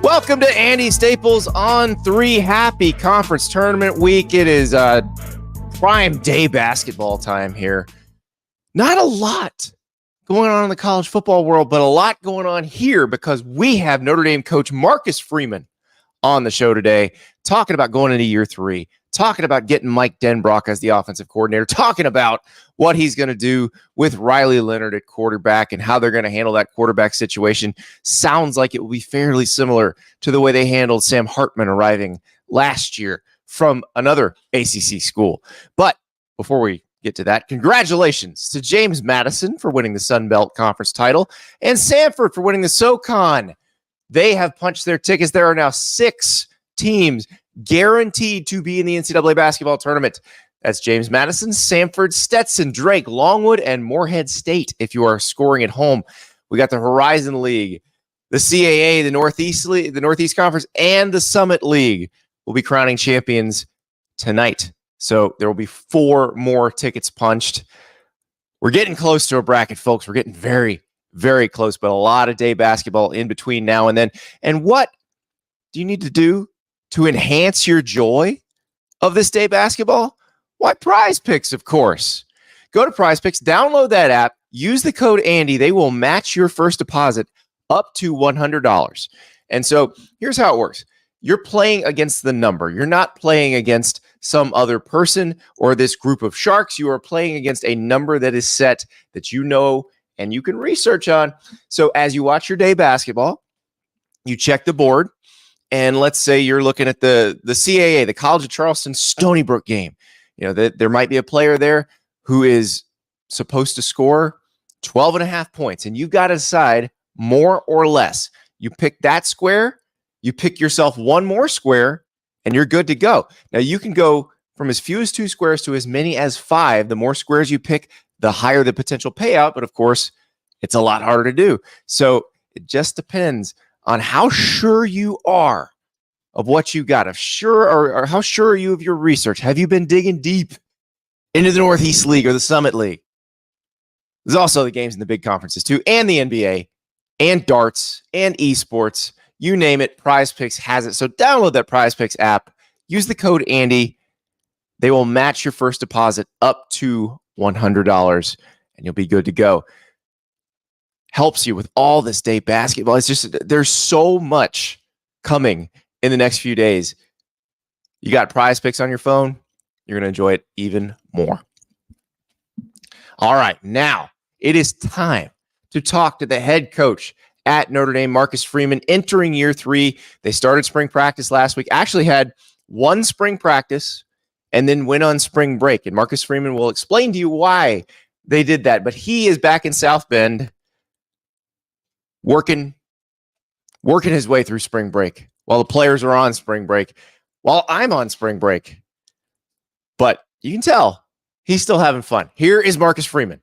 Welcome to Andy Staples on 3. Happy conference tournament week. It is prime day basketball time here. Not a lot going on in the college football world, but a lot going on here because we have Notre Dame coach Marcus Freeman on the show today, talking about going into year 3, talking about getting Mike Denbrock as the offensive coordinator, talking about what he's going to do with Riley Leonard at quarterback and how they're going to handle that quarterback situation. Sounds like it will be fairly similar to the way they handled Sam Hartman arriving last year from another ACC school. But before we get to that, congratulations to James Madison for winning the Sun Belt Conference title and Samford for winning the SoCon. They have punched their tickets. There are now 6 teams guaranteed to be in the NCAA basketball tournament. That's James Madison, Samford, Stetson, Drake, Longwood, and Morehead State if you are scoring at home. We got the Horizon League, the CAA, the Northeast League, the Northeast Conference, and the Summit League will be crowning champions tonight. So there will be 4 more tickets punched. We're getting close to a bracket, folks. We're getting very, very close, but a lot of day basketball in between now and then. And what do you need to do to enhance your joy of this day basketball? Why, Prize Picks, of course. Go to Prize Picks, download that app, use the code Andy. They will match your first deposit up to $100. And so here's how it works. You're playing against the number. You're not playing against some other person or this group of sharks. You are playing against a number that is set that you know and you can research on. So as you watch your day basketball, you check the board, and let's say you're looking at the CAA, the College of Charleston Stony Brook game. You know, there might be a player there who is supposed to score 12 and a half points, and you've got to decide more or less. You pick that square, you pick yourself one more square, and you're good to go. Now, you can go from as few as 2 squares to as many as 5. The more squares you pick, the higher the potential payout, but of course, it's a lot harder to do. So it just depends on how sure you are of what you got. If sure or how sure are you of your research? Have you been digging deep into the Northeast League or the Summit League? There's also the games in the big conferences too, and the NBA, and darts, and esports. You name it, Prize Picks has it. So download that Prize Picks app. Use the code Andy. They will match your first deposit up to $100, and you'll be good to go. Helps you with all this day basketball. It's just, there's so much coming in the next few days. You got Prize Picks on your phone, you're going to enjoy it even more. All right, now it is time to talk to the head coach at Notre Dame, Marcus Freeman, entering year 3. They started spring practice last week, actually had 1 spring practice and then went on spring break. And Marcus Freeman will explain to you why they did that. But he is back in South Bend working his way through spring break while the players are on spring break, while I'm on spring break. But you can tell he's still having fun. Here is Marcus Freeman.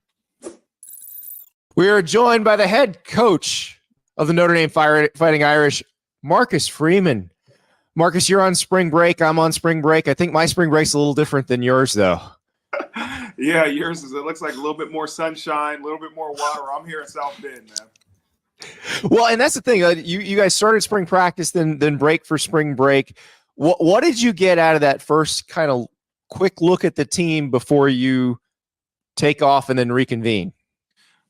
We are joined by the head coach of the Notre Dame Fighting Irish, Marcus Freeman. Marcus, you're on spring break. I'm on spring break. I think my spring break's a little different than yours, though. Yeah, yours is, it looks like a little bit more sunshine, a little bit more water. I'm here in South Bend, man. Well, and that's the thing. You guys started spring practice, then break for spring break. What did you get out of that first kind of quick look at the team before you take off and then reconvene?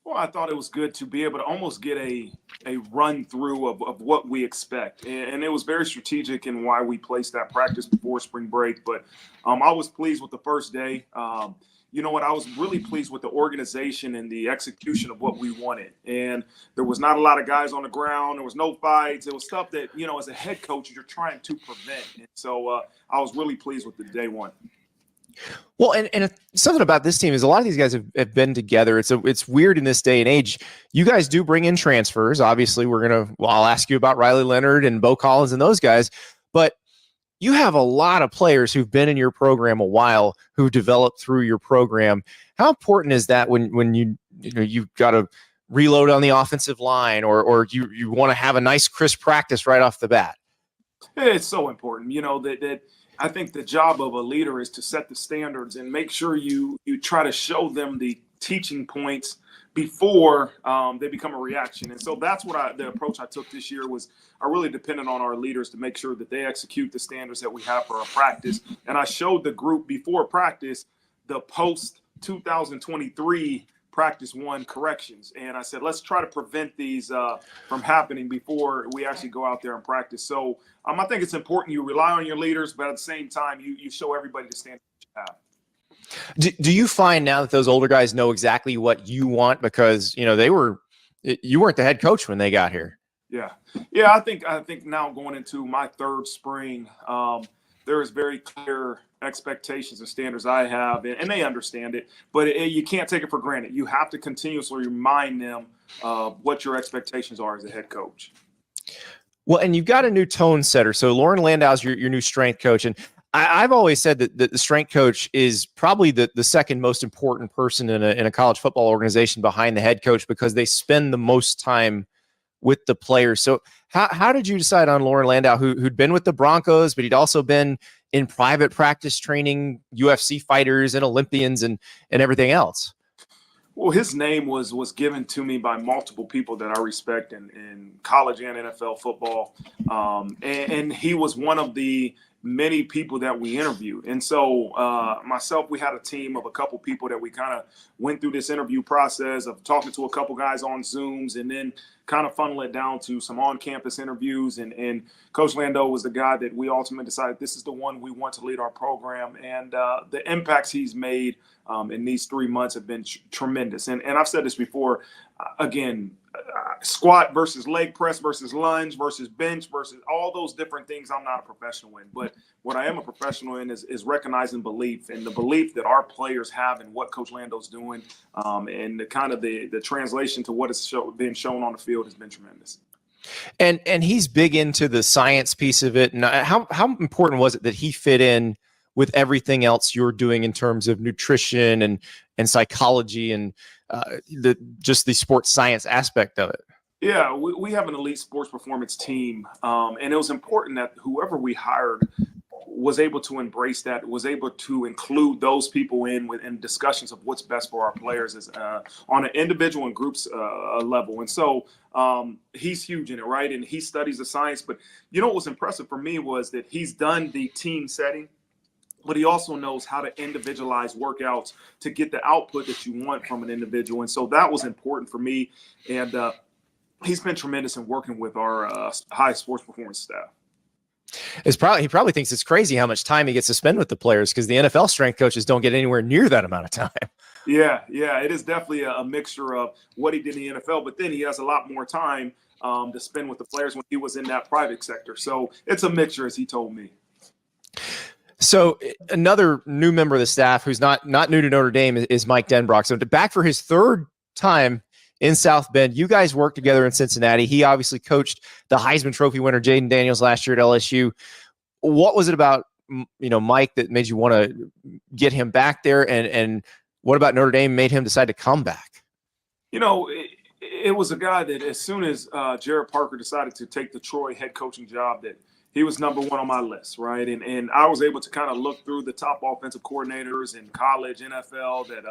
Well, I thought it was good to be able to almost get a run through of what we expect. And it was very strategic in why we placed that practice before spring break. But I was pleased with the first day. You know what? I was really pleased with the organization and the execution of what we wanted. And there was not a lot of guys on the ground. There was no fights. It was stuff that, you know, as a head coach, you're trying to prevent. And so I was really pleased with the day one. Well, and something about this team is a lot of these guys have been together. It's weird in this day and age. You guys do bring in transfers. Obviously, I'll ask you about Riley Leonard and Bo Collins and those guys. But you have a lot of players who've been in your program a while, who've developed through your program. How important is that when you've got to reload on the offensive line or you want to have a nice crisp practice right off the bat? It's so important, you know, that I think the job of a leader is to set the standards and make sure you try to show them the teaching points before they become a reaction. And so that's what the approach I took this year was I really depended on our leaders to make sure that they execute the standards that we have for our practice. And I showed the group before practice the post 2023 practice one corrections. And I said, let's try to prevent these from happening before we actually go out there and practice. So I think it's important you rely on your leaders, but at the same time, you show everybody the standards you have. Do you find now that those older guys know exactly what you want because, you weren't the head coach when they got here? Yeah. I think now going into my third spring, there is very clear expectations and standards I have, and they understand it, but you can't take it for granted. You have to continuously remind them what your expectations are as a head coach. Well, and you've got a new tone setter. So Lauren Landau's your new strength coach. And I've always said that the strength coach is probably the second most important person in a college football organization behind the head coach because they spend the most time with the players. So how did you decide on Lauren Landau, who'd been with the Broncos, but he'd also been in private practice training UFC fighters and Olympians and everything else? Well, his name was given to me by multiple people that I respect in college and NFL football. And he was one of the many people that we interviewed. And so myself, we had a team of a couple people that we kind of went through this interview process of talking to a couple guys on Zooms and then kind of funnel it down to some on-campus interviews. And Coach Landau was the guy that we ultimately decided this is the one we want to lead our program. And the impacts he's made in these 3 months have been tremendous. And I've said this before, again, squat versus leg press versus lunge versus bench versus all those different things I'm not a professional in. But what I am a professional in is recognizing belief and the belief that our players have in what Coach Landau's doing, and the kind of the translation to what is being shown on the field has been tremendous. And he's big into the science piece of it. And how important was it that he fit in with everything else you're doing in terms of nutrition and psychology and just the sports science aspect of it? Yeah, we have an elite sports performance team, and it was important that whoever we hired was able to embrace that, was able to include those people in discussions of what's best for our players on an individual and groups level. And so he's huge in it, right? And he studies the science. But what was impressive for me was that he's done the team setting, but he also knows how to individualize workouts to get the output that you want from an individual. And so that was important for me. And he's been tremendous in working with our high sports performance staff. He probably thinks it's crazy how much time he gets to spend with the players because the NFL strength coaches don't get anywhere near that amount of time. Yeah, it is definitely a mixture of what he did in the NFL, but then he has a lot more time to spend with the players when he was in that private sector. So it's a mixture, as he told me. So another new member of the staff who's not new to Notre Dame is Mike Denbrock. So back for his third time in South Bend. You guys worked together in Cincinnati. He obviously coached the Heisman Trophy winner Jayden Daniels last year at LSU. What was it about Mike that made you want to get him back there, and what about Notre Dame made him decide to come back? It was a guy that as soon as Jared Parker decided to take the Troy head coaching job, that he was number one on my list, right? And I was able to kind of look through the top offensive coordinators in college, NFL that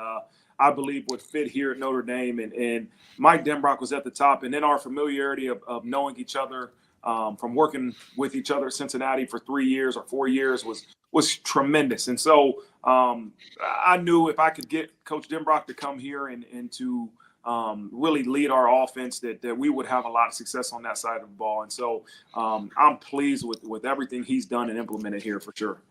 I believe would fit here at Notre Dame. And Mike Denbrock was at the top. And then our familiarity of knowing each other from working with each other at Cincinnati for 3 years or 4 years was tremendous. And so I knew if I could get Coach Denbrock to come here and to really lead our offense, that we would have a lot of success on that side of the ball. And so I'm pleased with everything he's done and implemented here for sure.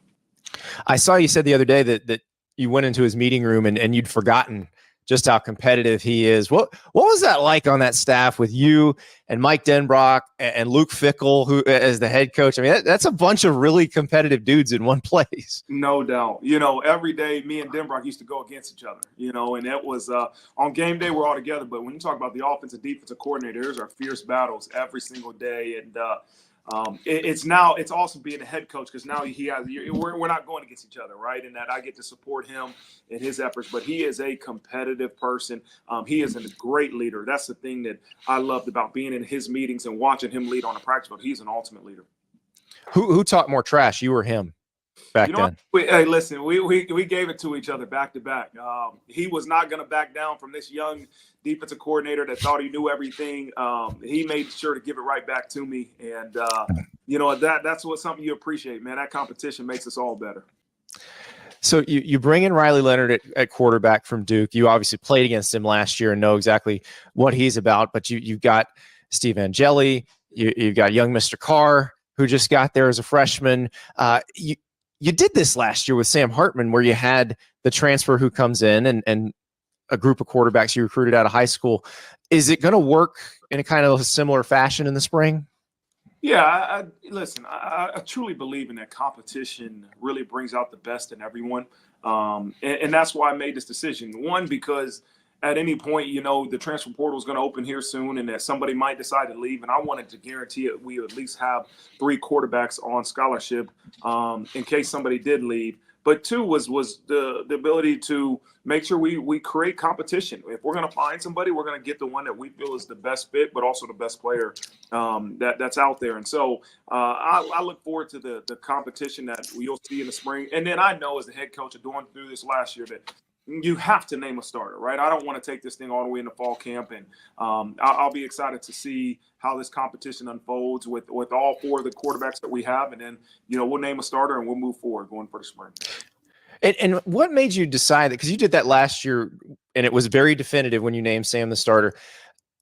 I saw you said the other day that you went into his meeting room and you'd forgotten just how competitive he is. What was that like on that staff with you and Mike Denbrock and Luke Fickell, who as the head coach? I mean, that's a bunch of really competitive dudes in one place. No doubt. Every day me and Denbrock used to go against each other, and that was on game day, we're all together. But when you talk about the offensive defensive coordinators, are fierce battles every single day. And it's awesome being a head coach because now we're not going against each other, right? And that I get to support him in his efforts. But he is a competitive person. He is a great leader. That's the thing that I loved about being in his meetings and watching him lead on the practice field. He's an ultimate leader. Who talked more trash, you or him? back then? Hey, listen, we gave it to each other back to back. He was not going to back down from this young defensive coordinator that thought he knew everything. He made sure to give it right back to me. And, that's something you appreciate, man. That competition makes us all better. So you bring in Riley Leonard at quarterback from Duke. You obviously played against him last year and know exactly what he's about, but you've got Steve Angeli, you've got young Mr. Carr, who just got there as a freshman. You did this last year with Sam Hartman, where you had the transfer who comes in and a group of quarterbacks you recruited out of high school. Is it going to work in a kind of a similar fashion in the spring? Yeah, listen, I truly believe in that competition really brings out the best in everyone. And that's why I made this decision. One, because at any point, the transfer portal is going to open here soon and that somebody might decide to leave. And I wanted to guarantee it. We at least have 3 quarterbacks on scholarship in case somebody did leave. But 2 was the ability to make sure we create competition. If we're going to find somebody, we're going to get the one that we feel is the best fit, but also the best player that's out there. And so I look forward to the competition that you'll see in the spring. And then I know as the head coach of going through this last year that you have to name a starter, right? I don't want to take this thing all the way into fall camp, and I'll be excited to see how this competition unfolds with all 4 of the quarterbacks that we have, and then we'll name a starter and we'll move forward going for the spring. And what made you decide that? Because you did that last year, and it was very definitive when you named Sam the starter.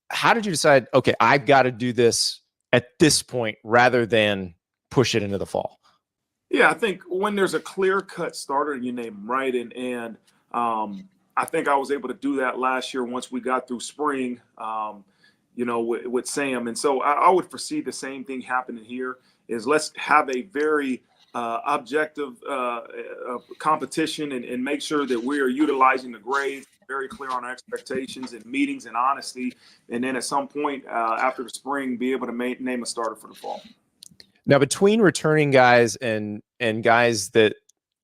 How did you decide? Okay, I've got to do this at this point rather than push it into the fall. Yeah, I think when there's a clear-cut starter, you name him, right, and I think I was able to do that last year once we got through spring, with Sam. And so I would foresee the same thing happening here is let's have a very objective competition and make sure that we are utilizing the grades, very clear on our expectations and meetings and honesty. And then at some point after the spring, be able to name a starter for the fall. Now, between returning guys and guys that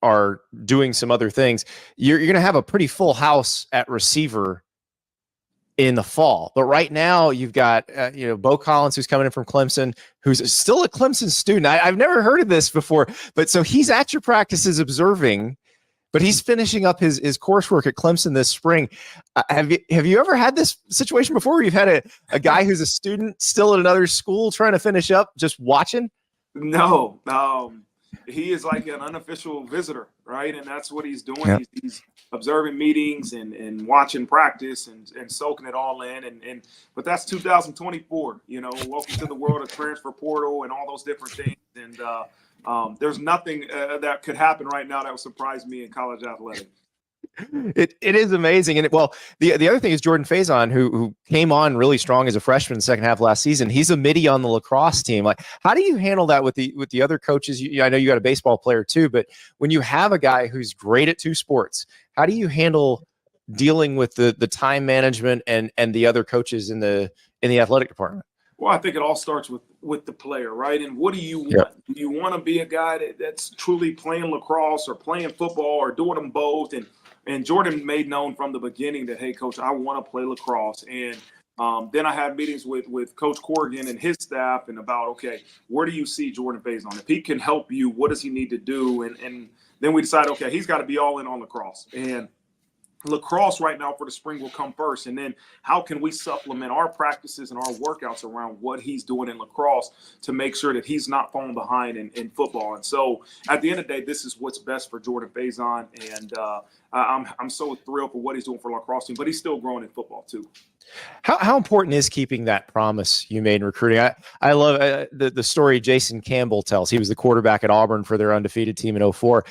are doing some other things, you're going to have a pretty full house at receiver in the fall. But right now you've got, Bo Collins, who's coming in from Clemson, who's still a Clemson student. I've never heard of this before, but so he's at your practices observing, but he's finishing up his coursework at Clemson this spring. Have you ever had this situation before where you've had a guy who's a student still at another school trying to finish up, just watching? No, he is like an unofficial visitor, right? And that's what he's doing. Yeah. He's observing meetings and watching practice and soaking it all in. But that's 2024, welcome to the world of transfer portal and all those different things. And there's nothing that could happen right now that would surprise me in college athletics. It is amazing. And the other thing is Jordan Faison, who came on really strong as a freshman in the second half of last season. He's a middie on the lacrosse team. Like, how do you handle that with the other coaches? I know you got a baseball player too, but when you have a guy who's great at 2 sports, how do you handle dealing with the time management and the other coaches in the athletic department? Well, I think it all starts with the player, right? And what do you want? Yep. Do you want to be a guy that's truly playing lacrosse or playing football or doing them both? And Jordan made known from the beginning that, hey, coach, I want to play lacrosse. And then I had meetings with Coach Corrigan and his staff and about, okay, where do you see Jordan Faison? If he can help you, what does he need to do? And then we decided, okay, he's got to be all in on lacrosse. And lacrosse right now for the spring will come first. And then how can we supplement our practices and our workouts around what he's doing in lacrosse to make sure that he's not falling behind in football? And so at the end of the day, this is what's best for Jordan Faison. And I'm so thrilled for what he's doing for lacrosse team, but he's still growing in football too. How important is keeping that promise you made in recruiting? I love the story Jason Campbell tells. He was the quarterback at Auburn for their undefeated team in 2004.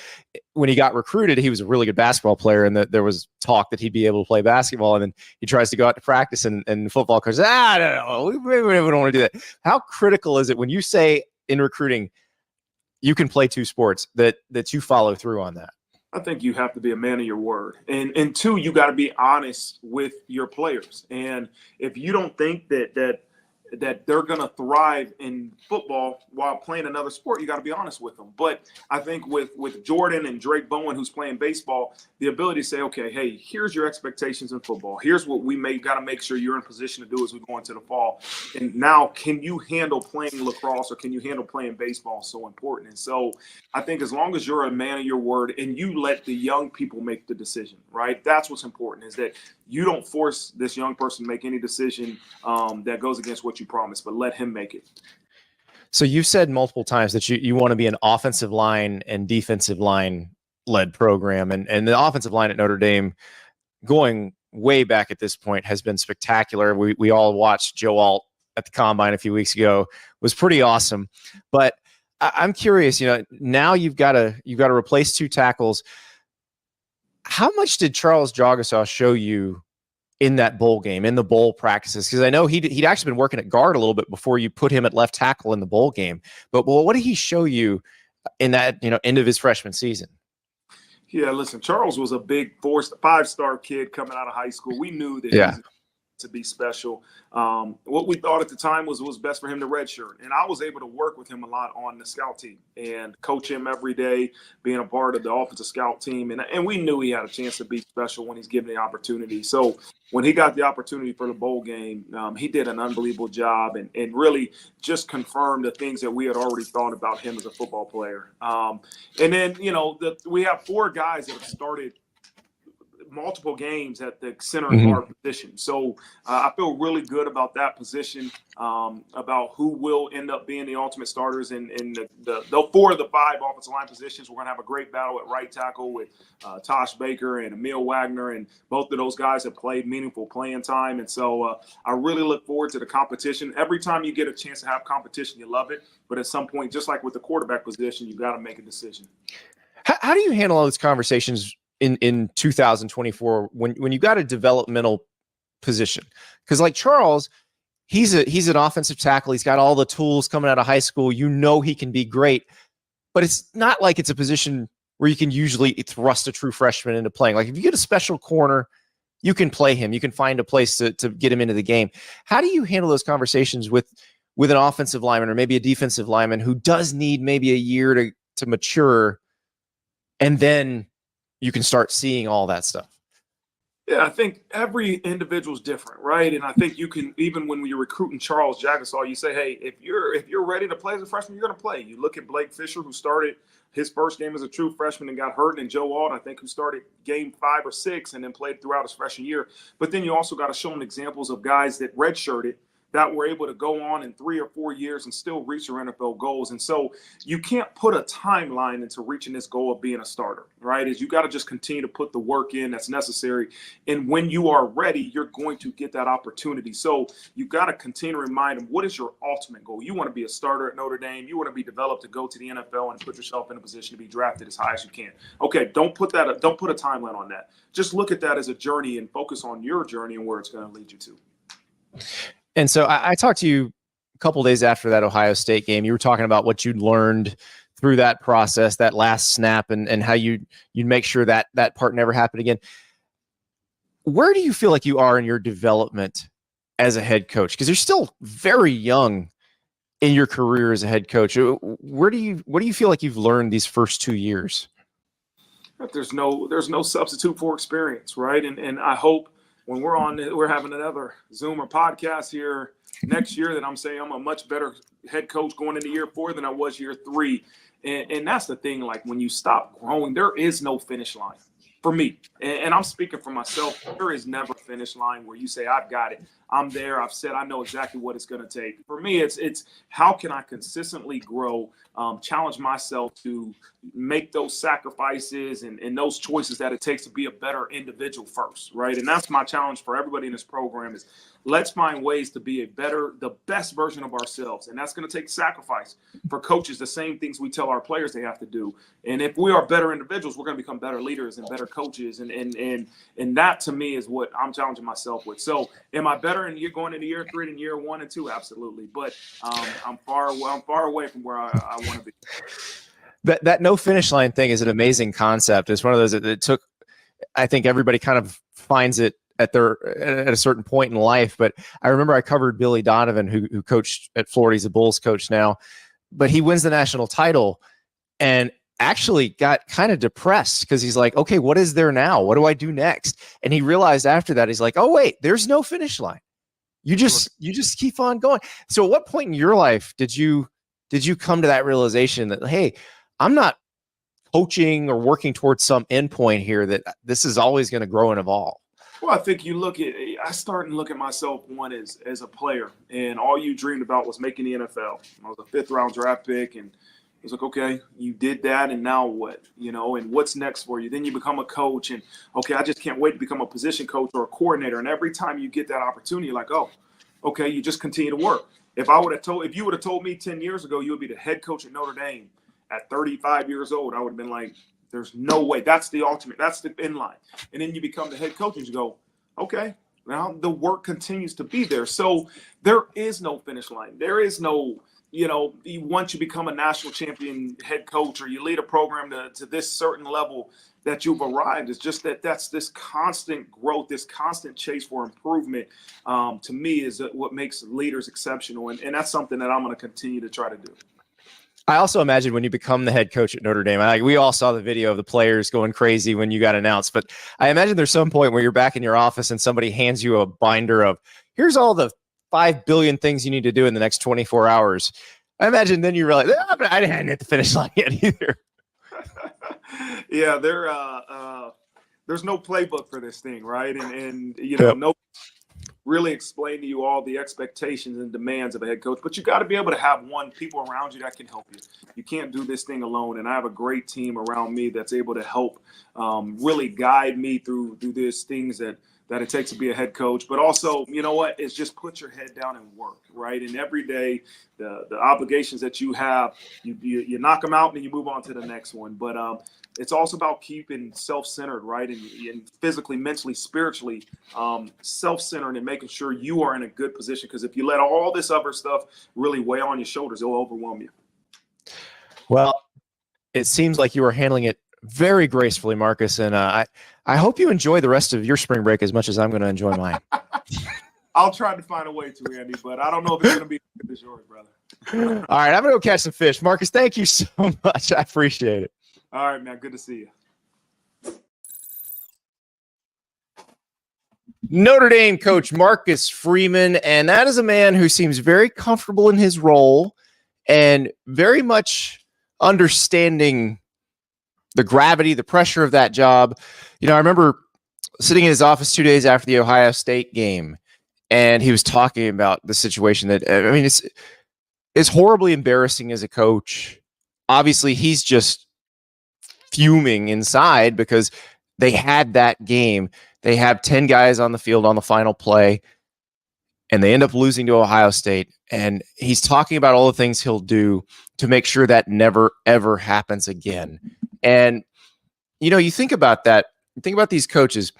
When he got recruited, he was a really good basketball player, and there was talk that he'd be able to play basketball. And then he tries to go out to practice, and the football coach says, no, we don't want to do that. How critical is it when you say in recruiting you can play 2 sports that you follow through on that? I think you have to be a man of your word. And 2, you got to be honest with your players. And if you don't think that that they're going to thrive in football while playing another sport, you got to be honest with them. But I think with Jordan and Drake Bowen, who's playing baseball, the ability to say, okay, hey, here's your expectations in football. Here's what we got to make sure you're in position to do as we go into the fall. And now, can you handle playing lacrosse or can you handle playing baseball is so important. And so I think as long as you're a man of your word and you let the young people make the decision, right? That's what's important, is that you don't force this young person to make any decision that goes against what you promised, but let him make it. So you've said multiple times that you want to be an offensive line and defensive line led program. And the offensive line at Notre Dame, going way back at this point, has been spectacular. We all watched Joe Alt at the Combine a few weeks ago. Was pretty awesome. But I'm curious, now you've got to replace 2 tackles. How much did Charles Jagasaw show you in that bowl game, in the bowl practices? Because I know he'd actually been working at guard a little bit before you put him at left tackle in the bowl game. But what did he show you in that end of his freshman season? Yeah, listen, Charles was a big 5-star kid coming out of high school. We knew that he was to be special. What we thought at the time was best for him to redshirt. And I was able to work with him a lot on the scout team and coach him every day, being a part of the offensive scout team. And we knew he had a chance to be special when he's given the opportunity. So when he got the opportunity for the bowl game, he did an unbelievable job and really just confirmed the things that we had already thought about him as a football player. And then, we have 4 guys that have started multiple games at the center and guard position. So I feel really good about that position, about who will end up being the ultimate starters in the 4 of the 5 offensive line positions. We're going to have a great battle at right tackle with Tosh Baker and Emil Wagner, and both of those guys have played meaningful playing time. And so I really look forward to the competition. Every time you get a chance to have competition, you love it. But at some point, just like with the quarterback position, you got to make a decision. How do you handle all those conversations in 2024 when you got a developmental position? Because like Charles, he's an offensive tackle. He's got all the tools coming out of high school. He can be great, but it's not like it's a position where you can usually thrust a true freshman into playing. Like if you get a special corner, you can play him. You can find a place to get him into the game. How do you handle those conversations with an offensive lineman or maybe a defensive lineman who does need maybe a year to mature, and then you can start seeing all that stuff? Yeah, I think every individual is different, right? And I think you can, even when you're recruiting Charles Jagasaw, you say, hey, if you're ready to play as a freshman, you're going to play. You look at Blake Fisher, who started his first game as a true freshman and got hurt, and Joe Alt, I think, who started game 5 or 6 and then played throughout his freshman year. But then you also got to show them examples of guys that redshirted that were able to go on in 3 or 4 years and still reach their NFL goals. And so you can't put a timeline into reaching this goal of being a starter, right? Is you got to just continue to put the work in that's necessary. And when you are ready, you're going to get that opportunity. So you got to continue to remind them, what is your ultimate goal? You want to be a starter at Notre Dame. You want to be developed to go to the NFL and put yourself in a position to be drafted as high as you can. Okay, don't put a timeline on that. Just look at that as a journey and focus on your journey and where it's going to lead you to. And so I talked to you a couple of days after that Ohio State game. You were talking about what you'd learned through that process, that last snap, and how you'd make sure that part never happened again. Where do you feel like you are in your development as a head coach? Because you're still very young in your career as a head coach. What do you feel like you've learned these first 2 years? There's no substitute for experience, right? And I hope when we're having another Zoom or podcast here next year that I'm saying I'm a much better head coach going into year 4 than I was year 3. And that's the thing, like when you stop growing, there is no finish line for me. And I'm speaking for myself. There is never a finish line where you say, I've got it. I'm there. I've said, I know exactly what it's going to take. For me, it's how can I consistently grow, challenge myself to make those sacrifices and those choices that it takes to be a better individual first, right? And that's my challenge for everybody in this program is let's find ways to be the best version of ourselves. And that's going to take sacrifice. For coaches, the same things we tell our players they have to do. And if we are better individuals, we're going to become better leaders and better coaches. And that to me is what I'm challenging myself with. So am I better in going into year 3 than year 1 and 2? Absolutely. But I'm far away from where I want to be. That no finish line thing is an amazing concept. It's one of those that it took, I think everybody kind of finds it at a certain point in life. But I remember I covered Billy Donovan, who coached at Florida. He's a Bulls coach now, but he wins the national title and actually got kind of depressed because he's like, okay, what is there now? What do I do next? And he realized after that, he's like, oh wait, there's no finish line. You just keep on going. So at what point in your life did you come to that realization that, hey, I'm not coaching or working towards some endpoint here, that this is always going to grow and evolve? Well, I think I started to look at myself as a player, and all you dreamed about was making the NFL. I was a 5th round draft pick, and it's like, okay, you did that, and now what? And what's next for you? Then you become a coach, and okay, I just can't wait to become a position coach or a coordinator. And every time you get that opportunity, you're like, oh, okay, you just continue to work. If you would have told me 10 years ago you would be the head coach at Notre Dame at 35 years old, I would have been like, there's no way. That's the ultimate. That's the end line. And then you become the head coach and you go, okay, now the work continues to be there. So there is no finish line. There is no, once you become a national champion head coach or you lead a program to this certain level that you've arrived. It's just that's this constant growth, this constant chase for improvement, to me, is what makes leaders exceptional. And that's something that I'm going to continue to try to do. I also imagine when you become the head coach at Notre Dame, we all saw the video of the players going crazy when you got announced, but I imagine there's some point where you're back in your office and somebody hands you a binder of, here's all the 5 billion things you need to do in the next 24 hours. I imagine then you realize, but I didn't hit the finish line yet either. Yeah, there's no playbook for this thing, right? And no really explain to you all the expectations and demands of a head coach, but you got to be able to have people around you that can help you. You can't do this thing alone, and I have a great team around me that's able to help really guide me through these things that it takes to be a head coach. But also, it's just put your head down and work, right? And every day, the obligations that you have, you knock them out and then you move on to the next one. But it's also about keeping self-centered, right? And physically, mentally, spiritually self-centered, and making sure you are in a good position. Because if you let all this other stuff really weigh on your shoulders, it'll overwhelm you. Well, it seems like you are handling it very gracefully, Marcus. And I hope you enjoy the rest of your spring break as much as I'm going to enjoy mine. I'll try to find a way to, Andy, but I don't know if it's going to be as good as yours, brother. All right, I'm going to go catch some fish. Marcus, thank you so much. I appreciate it. All right, man. Good to see you. Notre Dame coach Marcus Freeman, and that is a man who seems very comfortable in his role and very much understanding the gravity, the pressure of that job. I remember sitting in his office 2 days after the Ohio State game, and he was talking about the situation that, it's horribly embarrassing as a coach. Obviously, he's just fuming inside because they had that game. They have 10 guys on the field on the final play, and they end up losing to Ohio State. And he's talking about all the things he'll do to make sure that never, ever happens again. And, you think about that. You think about these coaches.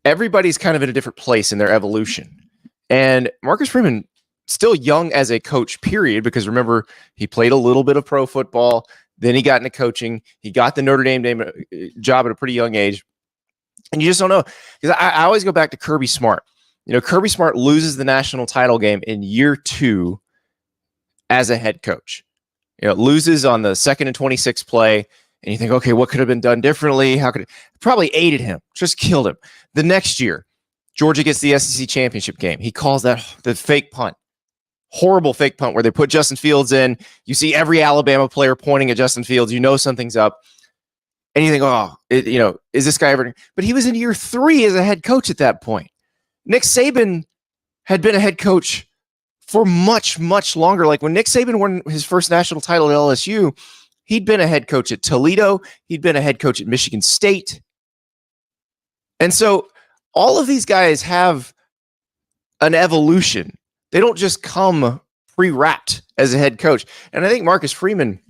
Everybody's kind of in a different place in their evolution. And Marcus Freeman, still young as a coach, period, because remember, he played a little bit of pro football. Then he got into coaching. He got the Notre Dame job at a pretty young age. And you just don't know. Because I always go back to Kirby Smart. Kirby Smart loses the national title game in year 2 as a head coach. Loses on the 2nd and 26 play. And you think, okay, what could have been done differently? How could it? Probably aided him, just killed him. The next year, Georgia gets the SEC championship game. He calls that the fake punt. Horrible fake punt where they put Justin Fields in. You see every Alabama player pointing at Justin Fields. Something's up. And you think, is this guy ever? But he was in year 3 as a head coach at that point. Nick Saban had been a head coach for much, much longer. Like when Nick Saban won his first national title at LSU, he'd been a head coach at Toledo. He'd been a head coach at Michigan State. And so all of these guys have an evolution. They don't just come pre-wrapped as a head coach. And I think Marcus Freeman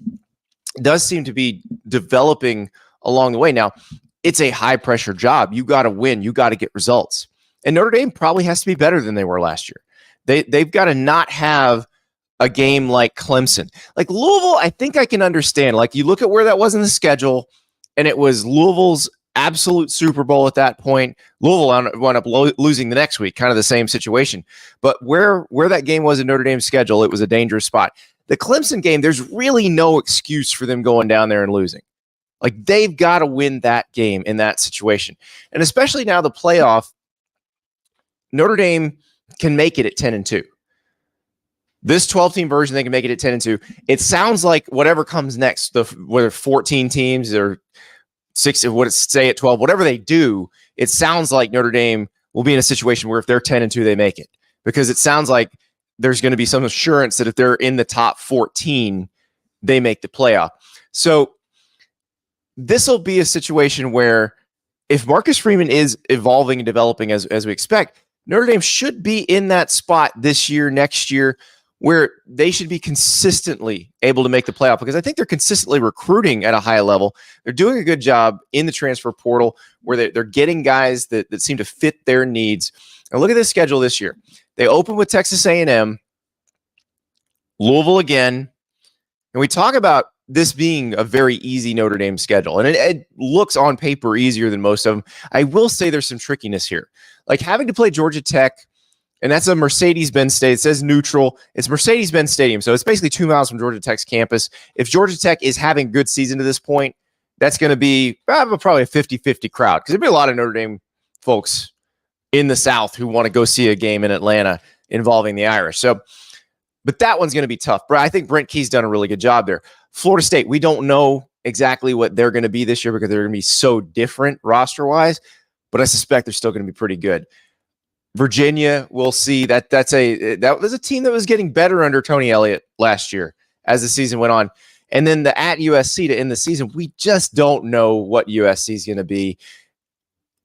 does seem to be developing along the way. Now, it's a high-pressure job. You got to win. You got to get results. And Notre Dame probably has to be better than they were last year. They've got to not have a game like Clemson. Like Louisville, I think I can understand. Like you look at where that was in the schedule, and it was Louisville's absolute Super Bowl at that point. Louisville wound up losing the next week, kind of the same situation. But where that game was in Notre Dame's schedule, it was a dangerous spot. The Clemson game, there's really no excuse for them going down there and losing. Like, they've got to win that game in that situation. And especially now the playoff, Notre Dame can make it at 10-2. This 12-team version, they can make it at 10-2. It sounds like whatever comes next, whether 14 teams or 6, what it's say at 12, whatever they do, it sounds like Notre Dame will be in a situation where if they're 10-2, they make it. Because it sounds like there's going to be some assurance that if they're in the top 14, they make the playoff. So this will be a situation where if Marcus Freeman is evolving and developing as we expect, Notre Dame should be in that spot this year, next year, where they should be consistently able to make the playoff, because I think they're consistently recruiting at a high level. They're doing a good job in the transfer portal where they're getting guys that seem to fit their needs. And look at this schedule this year. They open with Texas A&M, Louisville again, and we talk about this being a very easy Notre Dame schedule, and it looks on paper easier than most of them. I will say there's some trickiness here. Like having to play Georgia Tech, and that's a Mercedes-Benz Stadium. It says neutral. It's Mercedes-Benz Stadium, so it's basically 2 miles from Georgia Tech's campus. If Georgia Tech is having a good season to this point, that's going to be probably a 50-50 crowd, because there'll be a lot of Notre Dame folks in the South who want to go see a game in Atlanta involving the Irish. So, but that one's going to be tough. But I think Brent Key's done a really good job there. Florida State, we don't know exactly what they're going to be this year because they're going to be so different roster-wise, but I suspect they're still going to be pretty good. Virginia, we'll see. That was a team that was getting better under Tony Elliott last year as the season went on. And then at USC to end the season, we just don't know what USC is going to be.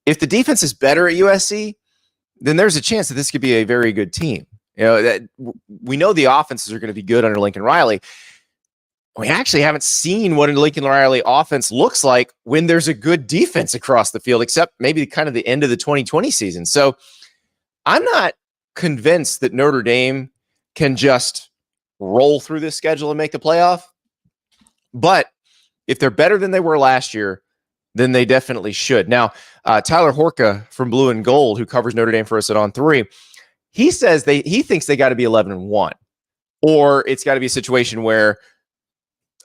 If the defense is better at USC, then there's a chance that this could be a very good team. You know, that we know the offenses are going to be good under Lincoln Riley. We actually haven't seen what a Lincoln Riley offense looks like when there's a good defense across the field, except maybe kind of the end of the 2020 season. So I'm not convinced that Notre Dame can just roll through this schedule and make the playoff. But if they're better than they were last year, then they definitely should. Now, Tyler Horka from Blue and Gold, who covers Notre Dame for us at On 3, he says he thinks they got to be 11-1, or it's got to be a situation where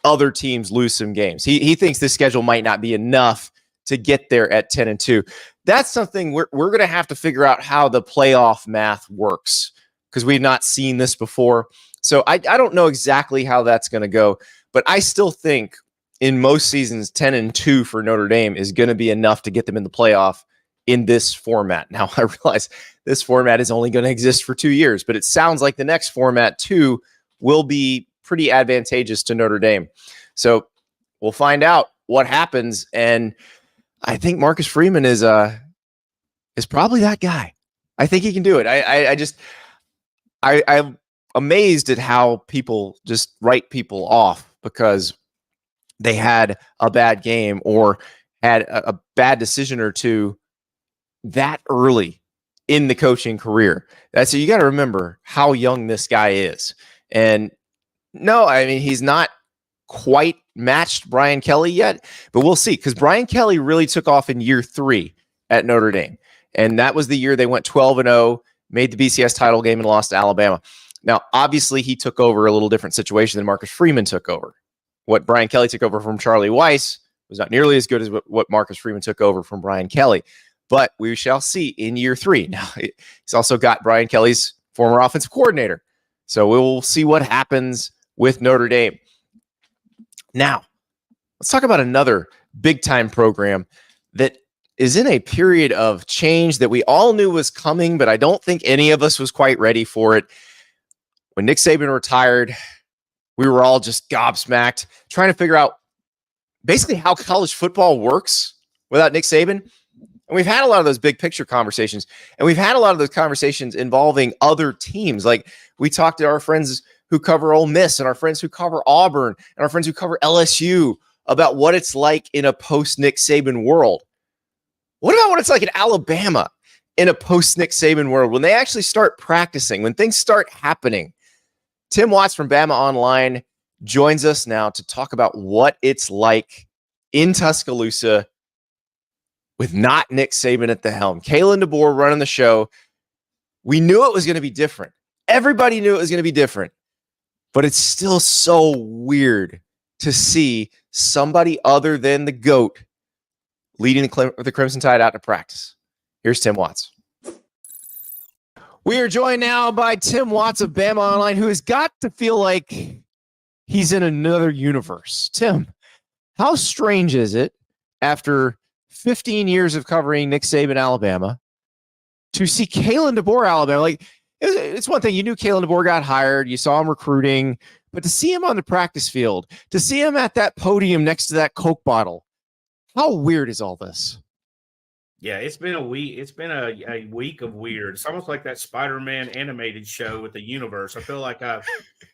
other teams lose some games. He thinks this schedule might not be enough to get there at 10-2. That's something we're going to have to figure out how the playoff math works, because we've not seen this before. So I don't know exactly how that's going to go, but I still think in most seasons 10-2 for Notre Dame is going to be enough to get them in the playoff in this format. Now, I realize this format is only going to exist for 2 years, but it sounds like the next format too will be pretty advantageous to Notre Dame. So we'll find out what happens. And I think Marcus Freeman is probably that guy. I think he can do it. I'm amazed at how people just write people off because they had a bad game or had a bad decision or two that early in the coaching career. So you got to remember how young this guy is. And no, I mean, he's not quite matched Brian Kelly yet, but we'll see, because Brian Kelly really took off in year 3 at Notre Dame. And that was the year they went 12-0, made the BCS title game and lost to Alabama. Now, obviously, he took over a little different situation than Marcus Freeman took over. What Brian Kelly took over from Charlie Weiss was not nearly as good as what Marcus Freeman took over from Brian Kelly. But we shall see in year 3. Now, he's also got Brian Kelly's former offensive coordinator. So we'll see what happens with Notre Dame. Now, let's talk about another big-time program that is in a period of change that we all knew was coming, but I don't think any of us was quite ready for it. When Nick Saban retired, we were all just gobsmacked, trying to figure out basically how college football works without Nick Saban. And we've had a lot of those big picture conversations, and we've had a lot of those conversations involving other teams. Like we talked to our friends who cover Ole Miss and our friends who cover Auburn and our friends who cover LSU about what it's like in a post-Nick Saban world. What about what it's like in Alabama in a post-Nick Saban world when they actually start practicing, when things start happening? Tim Watts from BamaOnline joins us now to talk about what it's like in Tuscaloosa with not Nick Saban at the helm. Kalen DeBoer running the show. We knew it was going to be different. Everybody knew it was going to be different. But it's still so weird to see somebody other than the GOAT leading the Crimson Tide out to practice. Here's Tim Watts. We are joined now by Tim Watts of BamaOnline, who has got to feel like he's in another universe. Tim, how strange is it after 15 years of covering Nick Saban, Alabama, to see Kalen DeBoer, Alabama? Like, it's one thing. You knew Kalen DeBoer got hired. You saw him recruiting. But to see him on the practice field, to see him at that podium next to that Coke bottle, how weird is all this? Yeah, it's been a week. It's been a week of weird. It's almost like that Spider-Man animated show with the universe. I feel like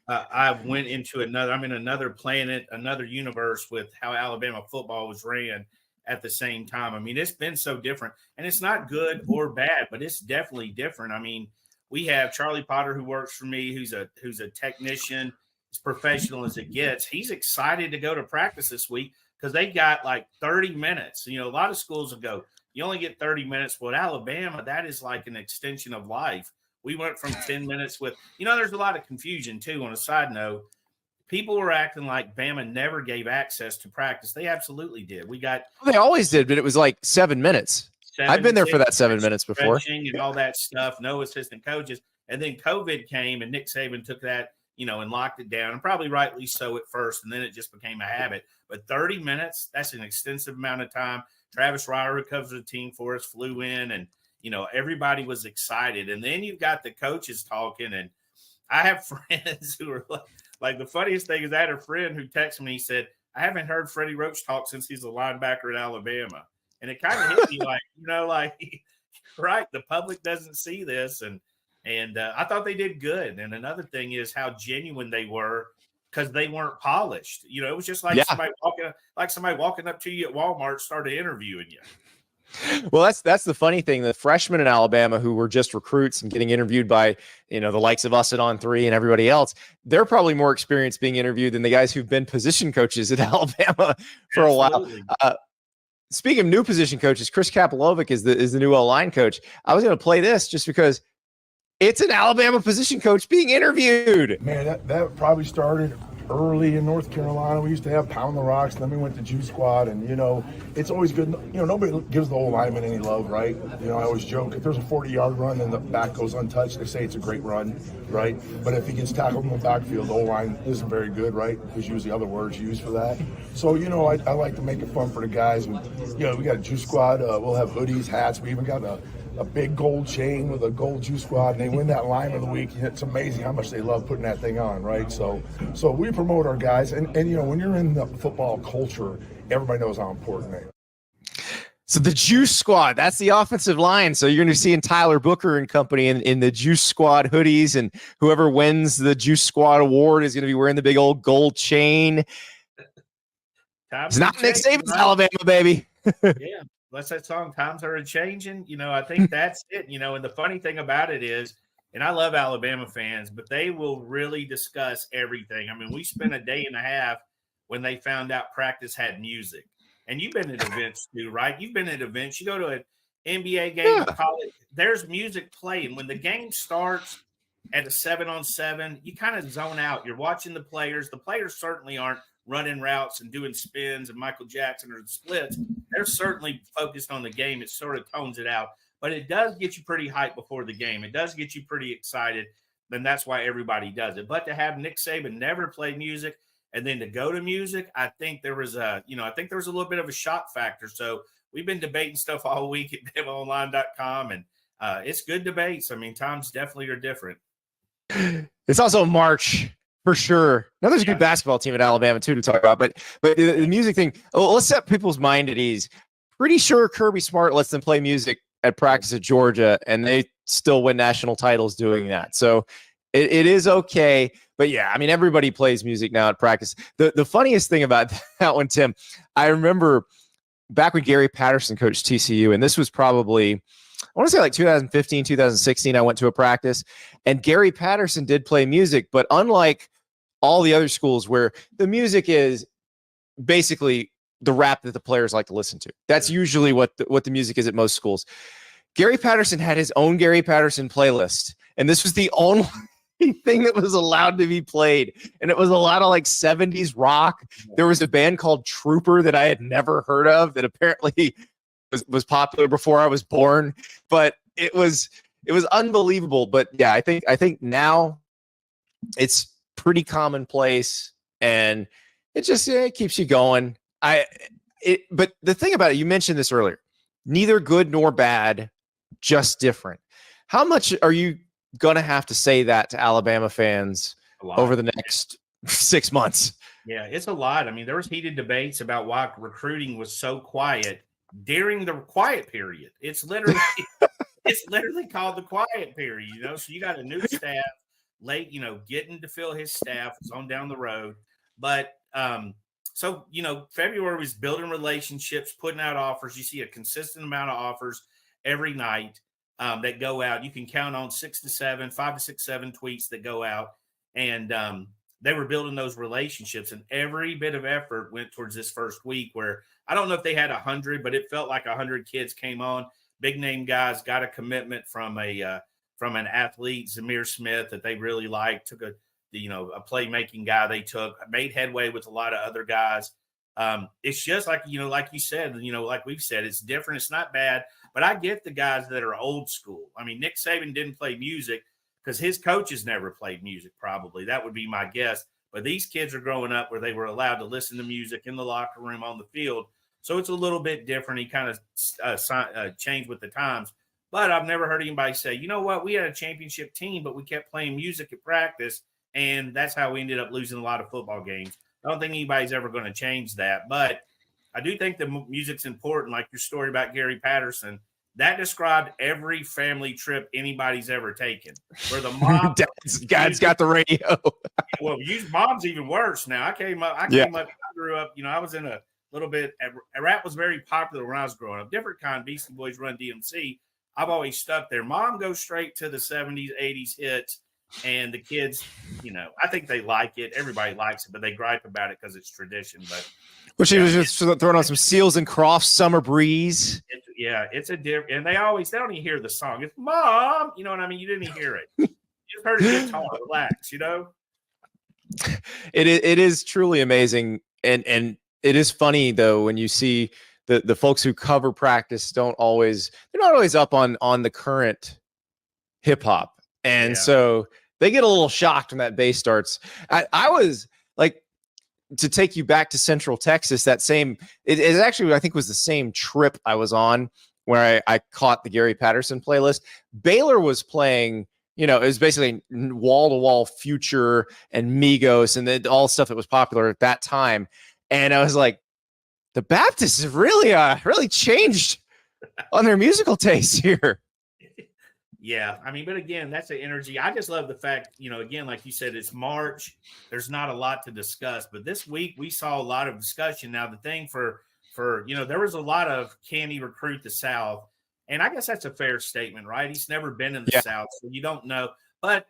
I've went into another. I'm in another planet, another universe with how Alabama football was ran at the same time. I mean, it's been so different, and it's not good or bad, but it's definitely different. I mean, we have Charlie Potter, who works for me, who's a technician, as professional as it gets. He's excited to go to practice this week because they got like 30 minutes. You know, a lot of schools will go, you only get 30 minutes. But Alabama, that is like an extension of life. We went from 10 minutes with, there's a lot of confusion too. On a side note, people were acting like Bama never gave access to practice. They absolutely did. They always did, but it was like 7 minutes. I've been there for that 7 minutes before. And all that stuff, no assistant coaches. And then COVID came and Nick Saban took that, and locked it down, and probably rightly so at first. And then it just became a habit. But 30 minutes, that's an extensive amount of time. Travis Reier, who covers the team for us, flew in, and, everybody was excited. And then you've got the coaches talking. And I have friends who are like the funniest thing is I had a friend who texted me, he said, I haven't heard Freddie Roach talk since he's a linebacker at Alabama. And it kind of hit me right, the public doesn't see this. And I thought they did good. And another thing is how genuine they were because they weren't polished. It was just like somebody walking up to you at Walmart started interviewing you. Well, that's the funny thing. The freshmen in Alabama who were just recruits and getting interviewed by, the likes of us at On 3 and everybody else, they're probably more experienced being interviewed than the guys who've been position coaches at Alabama for Absolutely. A while. Speaking of new position coaches, Chris Kapilovic is the new O-line coach. I was going to play this just because it's an Alabama position coach being interviewed. Man, that probably started early in North Carolina. We used to have Pound the Rocks, and then we went to Juice Squad, and, it's always good. Nobody gives the old lineman any love, right? I always joke, if there's a 40-yard run and the back goes untouched, they say it's a great run, right? But if he gets tackled in the backfield, the old line isn't very good, right? There's usually other words used for that. So, I like to make it fun for the guys. And, we got a Juice Squad. We'll have hoodies, hats. We even got a big gold chain with a gold Juice Squad, and they win that line of the week. It's amazing how much they love putting that thing on, right? So we promote our guys, and when you're in the football culture, everybody knows how important they are. So the Juice Squad, that's the offensive line. So you're going to see Tyler Booker and company in the Juice Squad hoodies, and whoever wins the Juice Squad award is going to be wearing the big old gold chain. It's not Nick Saban's Alabama, baby. Yeah. That's that song, Times Are A-Changing. I think that's it. And the funny thing about it is, and I love Alabama fans, but they will really discuss everything. I mean, we spent a day and a half when they found out practice had music. And you've been at events too, right? You've been at events. You go to an NBA game, college, there's music playing. When the game starts at a 7-on-7, you kind of zone out. You're watching the players. The players certainly aren't running routes and doing spins and Michael Jackson or the splits. They're certainly focused on the game. It sort of tones it out, but it does get you pretty hyped before the game. It does get you pretty excited. Then that's why everybody does it. But to have Nick Saban never play music and then to go to music, I think there was a little bit of a shock factor. So we've been debating stuff all week at BamaOnline.com, and it's good debates. I mean, times definitely are different. It's also March. For sure. Now there's a good basketball team at Alabama too to talk about, but the music thing. Let's set people's mind at ease. Pretty sure Kirby Smart lets them play music at practice at Georgia, and they still win national titles doing that. So it is okay. But yeah, I mean, everybody plays music now at practice. The funniest thing about that one, Tim, I remember back when Gary Patterson coached TCU, and this was probably, I want to say like 2015, 2016, I went to a practice, and Gary Patterson did play music, but unlike all the other schools where the music is basically the rap that the players like to listen to. That's usually what the music is at most schools. Gary Patterson had his own Gary Patterson playlist, and this was the only thing that was allowed to be played. And it was a lot of like 70s rock. There was a band called Trooper that I had never heard of that apparently was popular before I was born, but it was unbelievable. But yeah, I think now it's pretty commonplace, and it keeps you going. But the thing about it, you mentioned this earlier, neither good nor bad, just different. How much are you going to have to say that to Alabama fans over the next 6 months? Yeah, it's a lot. I mean, there was heated debates about why recruiting was so quiet during the quiet period. It's literally called the quiet period, So you got a new staff late, getting to fill his staff. It's on down the road. But so February was building relationships, putting out offers. You see a consistent amount of offers every night that go out. You can count on 5 to 6, 7 tweets that go out. And they were building those relationships, and every bit of effort went towards this first week where I don't know if they had 100, but it felt like 100 kids came on. Big name guys got a commitment from an athlete, Zamir Smith, that they really liked. Took a playmaking guy they took, made headway with a lot of other guys. It's just like you said, like we've said, it's different. It's not bad, but I get the guys that are old school. I mean, Nick Saban didn't play music because his coaches never played music, probably. That would be my guess. But these kids are growing up where they were allowed to listen to music in the locker room, on the field. So it's a little bit different. He kind of changed with the times. But I've never heard anybody say, you know what, we had a championship team, but we kept playing music at practice, and that's how we ended up losing a lot of football games. I don't think anybody's ever going to change that. But I do think the music's important, like your story about Gary Patterson. That described every family trip anybody's ever taken. Where the mom, Dad's got the radio. Well, mom's even worse now. I came up. I grew up. I was in a little bit. Rap was very popular when I was growing up. Different kind. Beastie Boys, Run DMC. I've always stuck there. Mom goes straight to the 70s, 80s hits, and the kids, I think they like it. Everybody likes it, but they gripe about it because it's tradition. But she was just throwing on some Seals and Crofts, Summer Breeze. It's a different, and they don't even hear the song. It's Mom, you know what I mean? You didn't hear it. You just heard a guitar, relax, It is truly amazing, and it is funny though when you see the folks who cover practice they're not always up on the current hip hop, and so they get a little shocked when that bass starts. I was like, to take you back to Central Texas, it actually, I think, was the same trip I was on where I caught the Gary Patterson playlist. Baylor was playing, it was basically wall-to-wall Future and Migos and all stuff that was popular at that time. And I was like, the Baptists have really changed on their musical taste here. Yeah, I mean, but again, that's the energy. I just love the fact, again, like you said, it's March. There's not a lot to discuss, but this week we saw a lot of discussion. Now, the thing for there was a lot of, can he recruit the South? And I guess that's a fair statement, right? He's never been in the South, so you don't know. But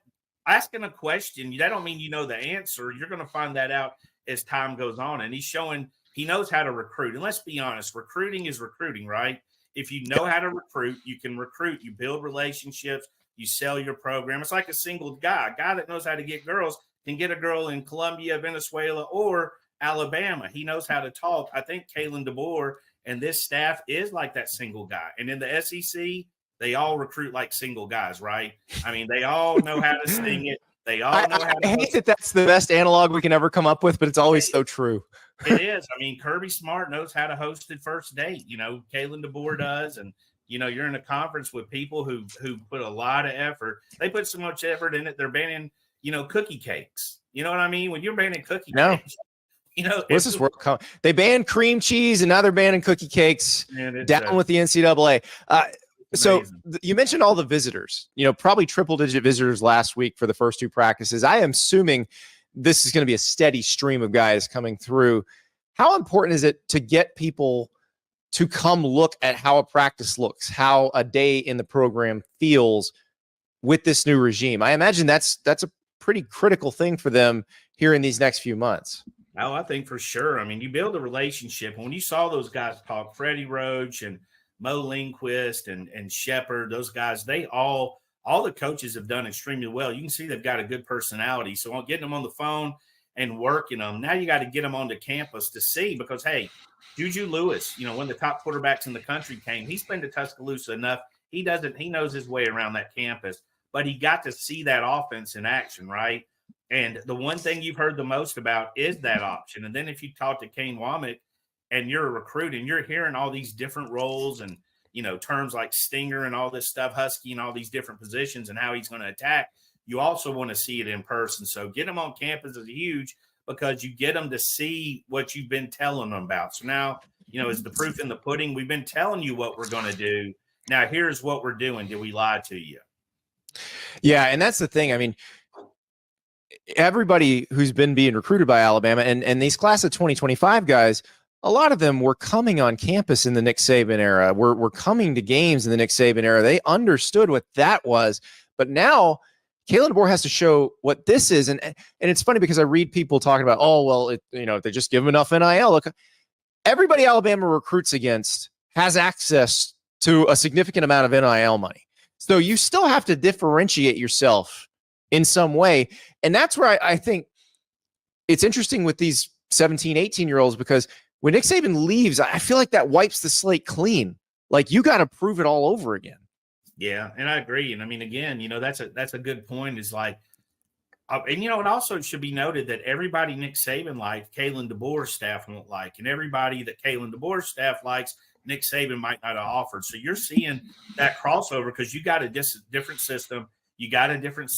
asking a question, that don't mean you know the answer. You're going to find that out as time goes on. And he's showing he knows how to recruit. And let's be honest, recruiting is recruiting, right? If you know how to recruit, you can recruit. You build relationships. You sell your program. It's like a single guy. A guy that knows how to get girls can get a girl in Colombia, Venezuela, or Alabama. He knows how to talk. I think Kalen DeBoer and this staff is like that single guy. And in the SEC, they all recruit like single guys, right? I mean, they all know how to sing it. They all know how to. I hate that that's the best analog we can ever come up with, but it's always so true. It is. I mean, Kirby Smart knows how to host a first date. Kalen DeBoer does, and you're in a conference with people who put a lot of effort. They put so much effort in it. They're banning, cookie cakes. You know what I mean? When you're banning cookie cakes, what's this world? They banned cream cheese, and now they're banning cookie cakes. Down with the NCAA. So you mentioned all the visitors. Probably triple-digit visitors last week for the first 2 practices. I am assuming this is going to be a steady stream of guys coming through. How important is it to get people to come look at how a practice looks, how a day in the program feels with this new regime? I imagine that's a pretty critical thing for them here in these next few months. Oh, I think for sure. I mean, you build a relationship. And when you saw those guys talk, Freddie Roach and Mo Lindquist and Shepard, those guys, they all the coaches have done extremely well. You can see they've got a good personality. So getting them on the phone and working them, now you got to get them onto campus to see, because, hey, Juju Lewis, one of the top quarterbacks in the country came. He's been to Tuscaloosa enough. He knows his way around that campus, but he got to see that offense in action, right? And the one thing you've heard the most about is that option. And then if you talk to Kane Womack and you're a recruit and you're hearing all these different roles and, terms like stinger and all this stuff, husky and all these different positions and how he's going to attack, you also want to see it in person. So get them on campus is huge, because you get them to see what you've been telling them about. So now, is the proof in the pudding. We've been telling you what we're going to do. Now here's what we're doing. Did we lie to you? Yeah, and that's the thing. I mean, everybody who's been being recruited by Alabama and these class of 2025 guys, a lot of them were coming on campus in the Nick Saban era. We're coming to games in the Nick Saban era. They understood what that was. But now Kalen DeBoer has to show what this is. And it's funny because I read people talking about, oh, well, if they just give them enough NIL. Look, everybody Alabama recruits against has access to a significant amount of NIL money. So you still have to differentiate yourself in some way. And that's where I think it's interesting with these 17, 18-year-olds, because when Nick Saban leaves, I feel like that wipes the slate clean. Like, you got to prove it all over again. Yeah, and I agree. And I mean, again, that's a good point. Is like, and it also should be noted that everybody Nick Saban liked, Kalen DeBoer's staff won't like, and everybody that Kalen DeBoer's staff likes, Nick Saban might not have offered. So you're seeing that crossover because you got a different system, you got a different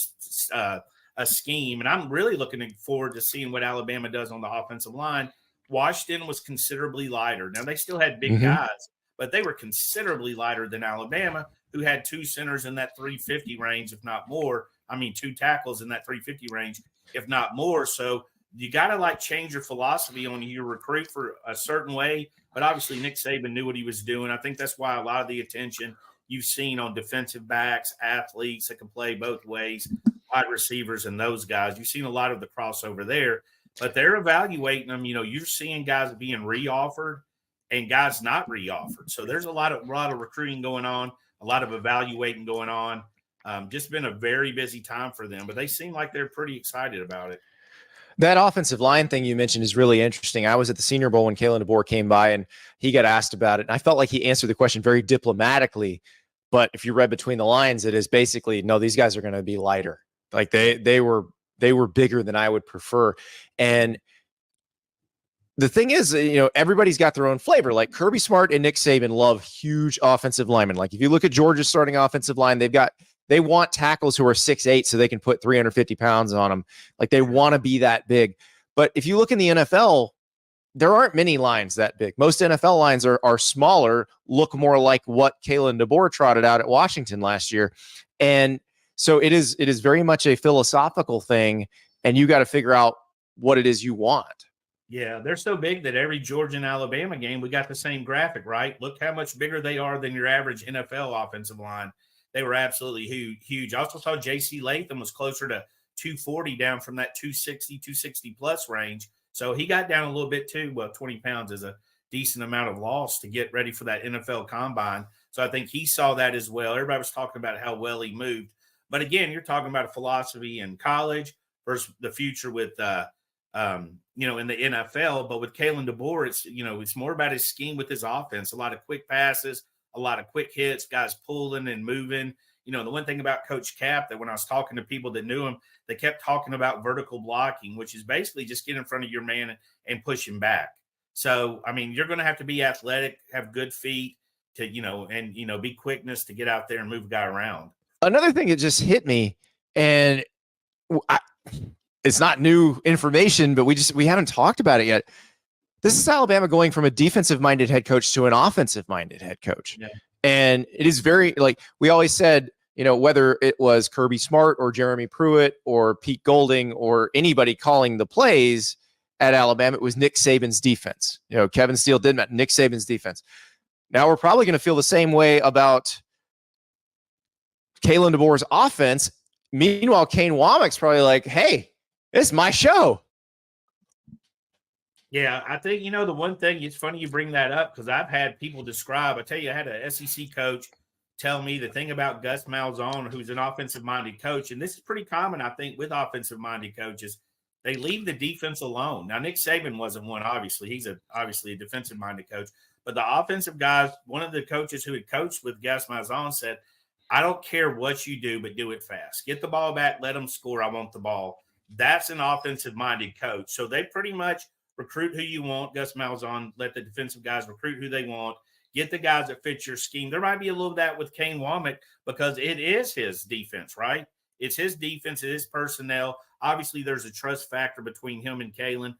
a scheme, and I'm really looking forward to seeing what Alabama does on the offensive line. Washington was considerably lighter. Now, they still had big guys, but they were considerably lighter than Alabama, who had two centers in that 350 range, if not more. I mean, two tackles in that 350 range, if not more. So you got to change your philosophy on your recruit for a certain way. But obviously Nick Saban knew what he was doing. I think that's why a lot of the attention you've seen on defensive backs, athletes that can play both ways, wide receivers and those guys. You've seen a lot of the crossover there, but they're evaluating them. You're seeing guys being re-offered and guys not re-offered. So there's a lot of recruiting going on, a lot of evaluating going on. Just been a very busy time for them, but they seem like they're pretty excited about it. That offensive line thing you mentioned is really interesting. I was at the Senior Bowl when Kalen DeBoer came by and he got asked about it. And I felt like he answered the question very diplomatically. But if you read between the lines, it is basically, no, these guys are going to be lighter. Like they were bigger than I would prefer. And the thing is, everybody's got their own flavor. Like Kirby Smart and Nick Saban love huge offensive linemen. Like if you look at Georgia's starting offensive line, they want tackles who are 6'8" so they can put 350 pounds on them. Like they want to be that big. But if you look in the NFL, there aren't many lines that big. Most NFL lines are smaller, look more like what Kalen DeBoer trotted out at Washington last year. And so it is very much a philosophical thing, and you got to figure out what it is you want. Yeah, they're so big that every Georgia and Alabama game, we got the same graphic, right? Look how much bigger they are than your average NFL offensive line. They were absolutely huge. I also saw J.C. Latham was closer to 240 down from that 260 plus range. So he got down a little bit too. Well, 20 pounds is a decent amount of loss to get ready for that NFL combine. So I think he saw that as well. Everybody was talking about how well he moved. But again, you're talking about a philosophy in college versus the future with, in the NFL. But with Kalen DeBoer, it's more about his scheme with his offense. A lot of quick passes, a lot of quick hits, guys pulling and moving. The one thing about Coach Cap that when I was talking to people that knew him, they kept talking about vertical blocking, which is basically just get in front of your man and push him back. So, I mean, you're going to have to be athletic, have good feet to, be quickness to get out there and move a guy around. Another thing that just hit me, and it's not new information, but we haven't talked about it yet. This is Alabama going from a defensive-minded head coach to an offensive-minded head coach. Yeah. And it is very, we always said, whether it was Kirby Smart or Jeremy Pruitt or Pete Golding or anybody calling the plays at Alabama, it was Nick Saban's defense. Kevin Steele didn't, Nick Saban's defense. Now we're probably going to feel the same way about Kalen DeBoer's offense. Meanwhile, Kane Womack's probably like, hey, this is my show. Yeah, I think, the one thing, it's funny you bring that up because I've had people describe, I tell you, I had an SEC coach tell me the thing about Gus Malzahn, who's an offensive-minded coach, and this is pretty common, I think, with offensive-minded coaches. They leave the defense alone. Now, Nick Saban wasn't one, obviously. He's obviously a defensive-minded coach. But the offensive guys, one of the coaches who had coached with Gus Malzahn said, I don't care what you do, but do it fast. Get the ball back, let them score. I want the ball. That's an offensive-minded coach. So they pretty much recruit who you want. Gus Malzahn let the defensive guys recruit who they want. Get the guys that fit your scheme. There might be a little of that with Kane Womack because it is his defense, right? It's his defense, it is personnel. Obviously, there's a trust factor between him and Kalen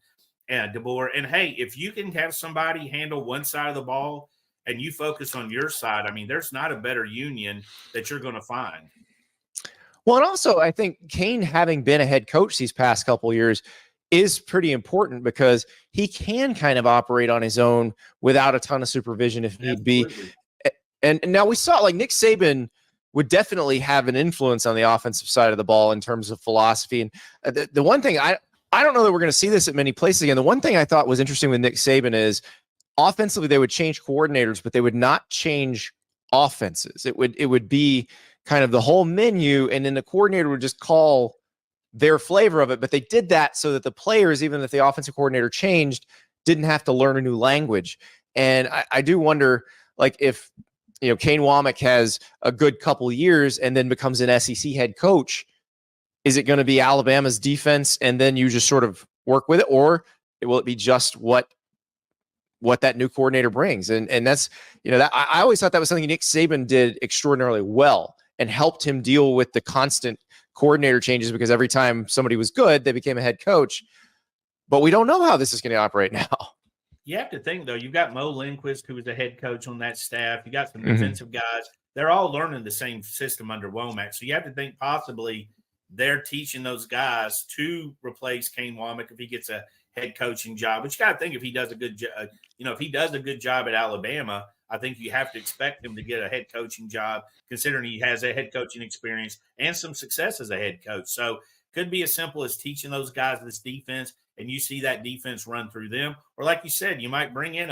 and DeBoer. And, hey, if you can have somebody handle one side of the ball and you focus on your side, I mean, there's not a better union that you're going to find. Well, and also I think Kane, having been a head coach these past couple of years, is pretty important because he can kind of operate on his own without a ton of supervision if need be. And now we saw like Nick Saban would definitely have an influence on the offensive side of the ball in terms of philosophy. And the one thing I don't know that we're going to see this at many places again. The one thing I thought was interesting with Nick Saban is offensively they would change coordinators, but they would not change offenses. It would be kind of the whole menu, and then the coordinator would just call their flavor of it. But they did that so that the players, even if the offensive coordinator changed, didn't have to learn a new language. And I do wonder, like, if Kane Womack has a good couple years and then becomes an SEC head coach, is it going to be Alabama's defense and then you just sort of work with it, or will it be just what that new coordinator brings? And that's that I always thought that was something Nick Saban did extraordinarily well and helped him deal with the constant coordinator changes, because every time somebody was good, they became a head coach. But we don't know how this is going to operate now. You have to think, though, you've got Mo Lindquist, who was a head coach on that staff. You got some defensive guys. They're all learning the same system under Womack. So you have to think possibly they're teaching those guys to replace Kane Womack if he gets a head coaching job. But you got to think if he does a good job, if he does a good job at Alabama, I think you have to expect him to get a head coaching job, considering he has a head coaching experience and some success as a head coach. So could be as simple as teaching those guys this defense, and you see that defense run through them. Or like you said, you might bring in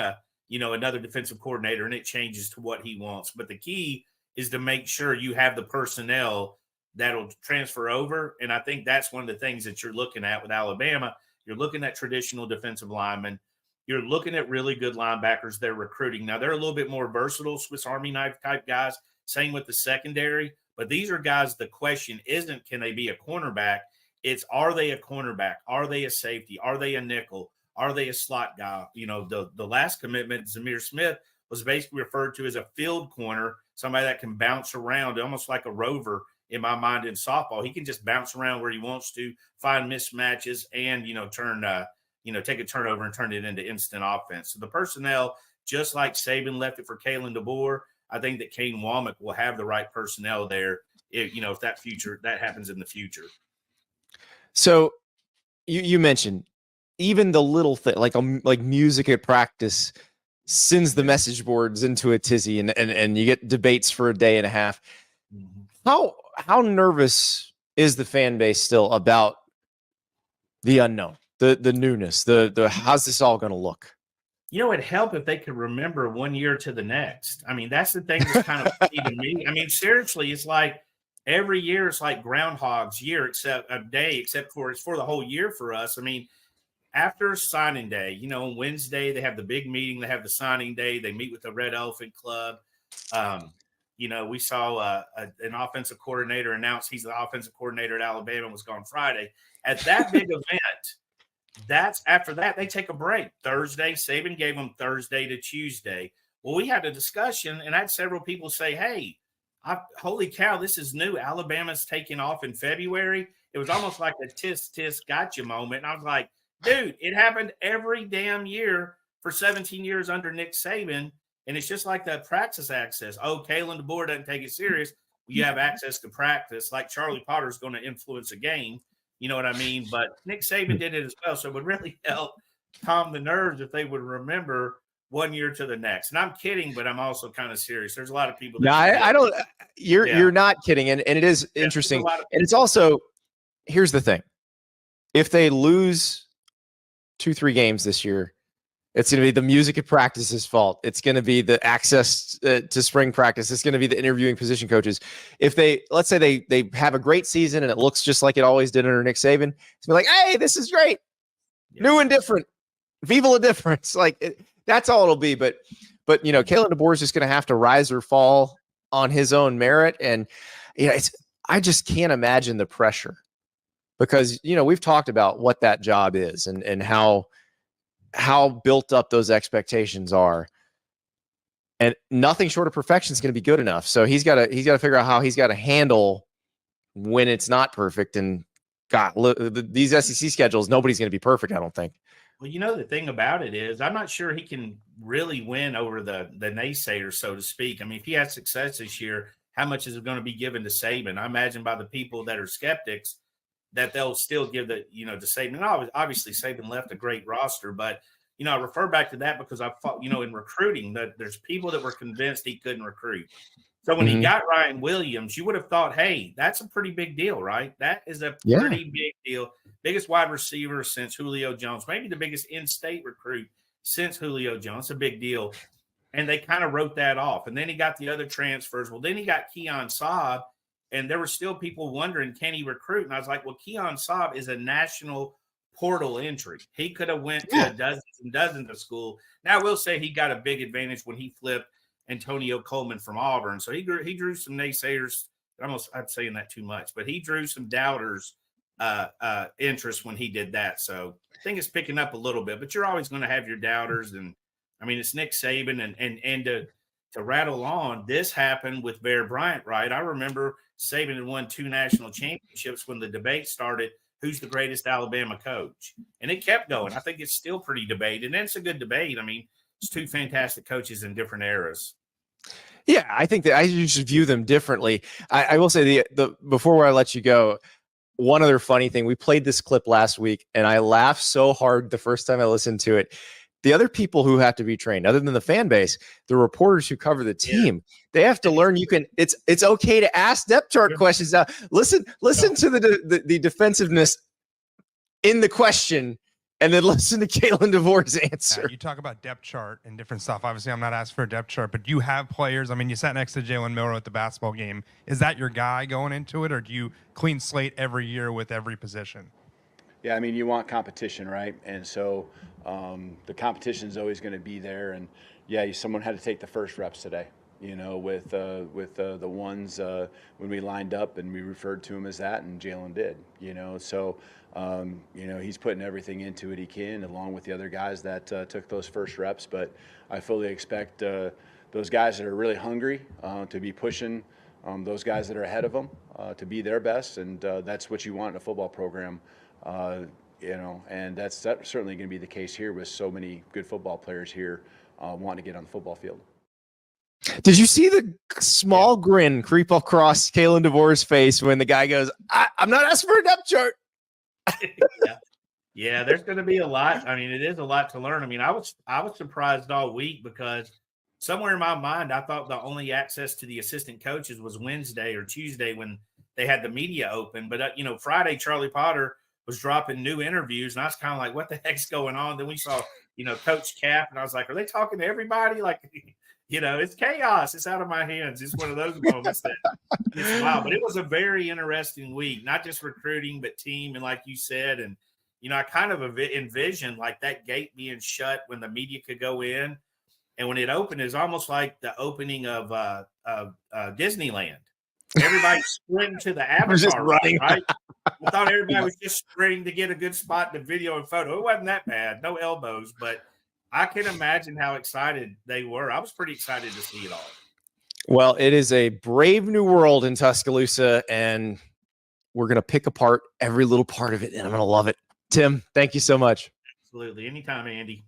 another defensive coordinator and it changes to what he wants. But the key is to make sure you have the personnel that'll transfer over. And I think that's one of the things that you're looking at with Alabama. You're looking at traditional defensive linemen. You're looking at really good linebackers they're recruiting. Now, they're a little bit more versatile, Swiss Army knife type guys. Same with the secondary. But these are guys, the question isn't can they be a cornerback? It's, are they a cornerback? Are they a safety? Are they a nickel? Are they a slot guy? The last commitment, Zamir Smith, was basically referred to as a field corner, somebody that can bounce around, almost like a rover in my mind in softball. He can just bounce around where he wants to, find mismatches, and, take a turnover and turn it into instant offense. So the personnel, just like Saban left it for Kalen DeBoer, I think that Kane Womack will have the right personnel there if that happens in the future. So you mentioned even the little thing, like music at practice sends the message boards into a tizzy, and you get debates for a day and a half. How nervous is the fan base still about the unknown, the newness, the how's this all going to look? It'd help if they could remember 1 year to the next. I mean, that's the thing that's kind of funny to me. I mean, seriously, it's like every year it's like Groundhog's Year, except for it's for the whole year for us. I mean, after signing day, on Wednesday, they have the big meeting. They have the signing day. They meet with the Red Elephant Club. We saw an offensive coordinator announce he's the offensive coordinator at Alabama and was gone Friday. At that big event, after that, they take a break. Thursday, Saban gave them Thursday to Tuesday. Well, we had a discussion, and I had several people say, hey, holy cow, this is new. Alabama's taking off in February. It was almost like a tisk gotcha moment. And I was like, dude, it happened every damn year for 17 years under Nick Saban. And it's just like that practice access. Oh, Kalen DeBoer doesn't take it serious. You have access to practice. Like Charlie Potter's going to influence a game. You know what I mean? But Nick Saban did it as well. So it would really help calm the nerves if they would remember 1 year to the next. And I'm kidding, but I'm also kind of serious. There's a lot of people. No, I don't. You're not kidding. And it is interesting. And it's also, here's the thing. If they lose 2-3 games this year, it's going to be the music at practice's fault. It's going to be the access to spring practice. It's going to be the interviewing position coaches. If let's say they have a great season and it looks just like it always did under Nick Saban, it's be like, hey, this is great. Yeah. New and different. Viva la difference. That's all it'll be. But Kalen DeBoer is just going to have to rise or fall on his own merit. And, I just can't imagine the pressure because, we've talked about what that job is and how built up those expectations are, and nothing short of perfection is going to be good enough. So he's got to figure out how he's got to handle when it's not perfect. And God, look, these SEC schedules, nobody's going to be perfect, I don't think. Well, the thing about it is I'm not sure he can really win over the naysayers, so to speak. I mean, if he has success this year, how much is it going to be given to Saban? I imagine by the people that are skeptics that they'll still give to Saban. Obviously, Saban left a great roster, but, I refer back to that because I thought, in recruiting, that there's people that were convinced he couldn't recruit. So when he got Ryan Williams, you would have thought, hey, that's a pretty big deal, right? That is a pretty big deal. Biggest wide receiver since Julio Jones, maybe the biggest in-state recruit since Julio Jones, a big deal. And they kind of wrote that off. And then he got the other transfers. Well, then he got Keon Saab, and there were still people wondering, can he recruit? And I was like, well, Keon Saab is a national portal entry. He could have went to dozens and dozens of school. Now, I will say he got a big advantage when he flipped Antonio Coleman from Auburn. So he drew some naysayers. I'm saying that too much, but he drew some doubters interest when he did that. So I think it's picking up a little bit, but you're always going to have your doubters. And I mean, it's Nick Saban and to rattle on, this happened with Bear Bryant, right? I remember Saban had won 2 national championships when the debate started, who's the greatest Alabama coach? And it kept going. I think it's still pretty debated, and it's a good debate. I mean, it's 2 fantastic coaches in different eras. Yeah, I think that I should view them differently. I will say the before I let you go, one other funny thing, we played this clip last week and I laughed so hard the first time I listened to it. The other people who have to be trained, other than the fan base, the reporters who cover the team, they have to learn it's okay to ask depth chart questions. Now, listen to the defensiveness in the question, and then listen to Kalen DeBoer's answer. Yeah, you talk about depth chart and different stuff. Obviously, I'm not asking for a depth chart, but you have players. I mean, you sat next to Jalen Milroe at the basketball game. Is that your guy going into it, or do you clean slate every year with every position? Yeah, I mean, you want competition, right? And so the competition is always going to be there. And yeah, someone had to take the first reps today, with the ones when we lined up, and we referred to him as that, and Jalen did, So, he's putting everything into it he can, along with the other guys that took those first reps. But I fully expect those guys that are really hungry to be pushing those guys that are ahead of them to be their best, and that's what you want in a football program. And that's certainly going to be the case here with so many good football players here wanting to get on the football field. Did you see the small grin creep across Kalen DeBoer's face when the guy goes, I'm not asking for a depth chart? Yeah, there's going to be a lot. I mean, it is a lot to learn. I mean, I was surprised all week because somewhere in my mind, I thought the only access to the assistant coaches was Wednesday or Tuesday when they had the media open. But, Friday, Charlie Potter was dropping new interviews, and I was kind of like, what the heck's going on? Then we saw, Coach Cap, and I was like, are they talking to everybody? Like, it's chaos. It's out of my hands. It's one of those moments that it's wild. But it was a very interesting week, not just recruiting, but team. And like you said, and, I kind of envisioned like that gate being shut when the media could go in. And when it opened, it's almost like the opening of Disneyland. Everybody sprinting to the avatar, right? I thought everybody was just sprinting to get a good spot in the video and photo. It wasn't that bad, no elbows, but I can imagine how excited they were. I was pretty excited to see it all. Well, it is a brave new world in Tuscaloosa, and we're going to pick apart every little part of it, and I'm going to love it. Tim, thank you so much. Absolutely. Anytime, Andy.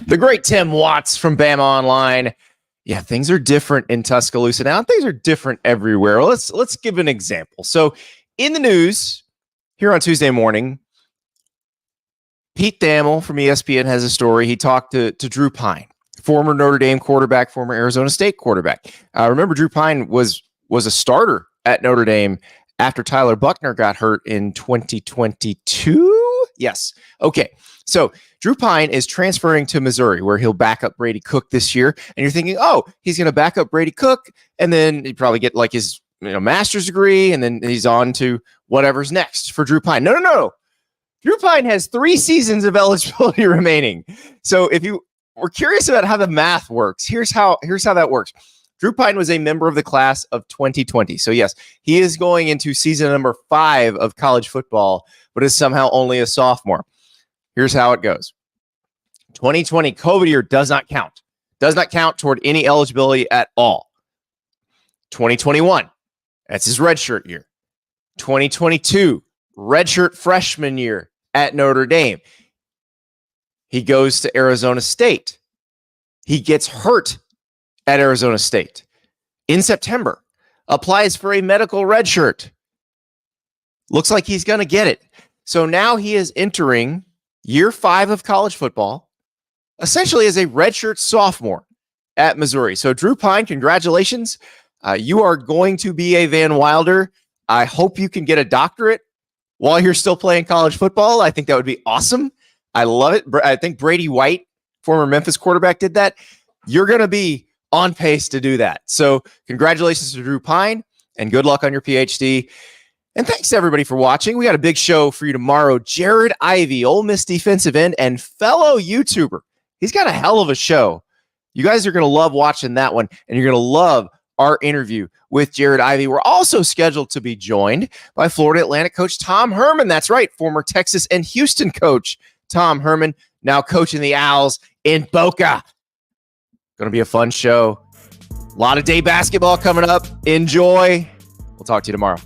The great Tim Watts from BamaOnline. Yeah, things are different in Tuscaloosa now. Things are different everywhere. Let's give an example. So in the news here on Tuesday morning, Pete Thamel from ESPN has a story. He talked to Drew Pyne, former Notre Dame quarterback, former Arizona State quarterback. Remember, Drew Pyne was a starter at Notre Dame after Tyler Buckner got hurt in 2022. Yes. Okay. So Drew Pyne is transferring to Missouri, where he'll back up Brady Cook this year. And you're thinking, oh, he's going to back up Brady Cook, and then he'd probably get like his master's degree, and then he's on to whatever's next for Drew Pyne. No. Drew Pyne has 3 seasons of eligibility remaining. So if you were curious about how the math works, here's how that works. Drew Pyne was a member of the class of 2020. So yes, he is going into season number 5 of college football, but is somehow only a sophomore. Here's how it goes. 2020 COVID year does not count. Does not count toward any eligibility at all. 2021, that's his redshirt year. 2022, redshirt freshman year at Notre Dame. He goes to Arizona State. He gets hurt at Arizona State in September. Applies for a medical redshirt. Looks like he's going to get it. So now he is entering year 5 of college football, essentially as a redshirt sophomore at Missouri. So Drew Pyne, congratulations. You are going to be a Van Wilder. I hope you can get a doctorate while you're still playing college football. I think that would be awesome. I love it. I think Brady White, former Memphis quarterback, did that. You're going to be on pace to do that. So congratulations to Drew Pyne, and good luck on your PhD. And thanks to everybody for watching. We got a big show for you tomorrow. Jared Ivey, Ole Miss defensive end and fellow YouTuber. He's got a hell of a show. You guys are going to love watching that one, and you're going to love our interview with Jared Ivey. We're also scheduled to be joined by Florida Atlantic coach Tom Herman. That's right, former Texas and Houston coach Tom Herman, now coaching the Owls in Boca. Going to be a fun show. A lot of day basketball coming up. Enjoy. We'll talk to you tomorrow.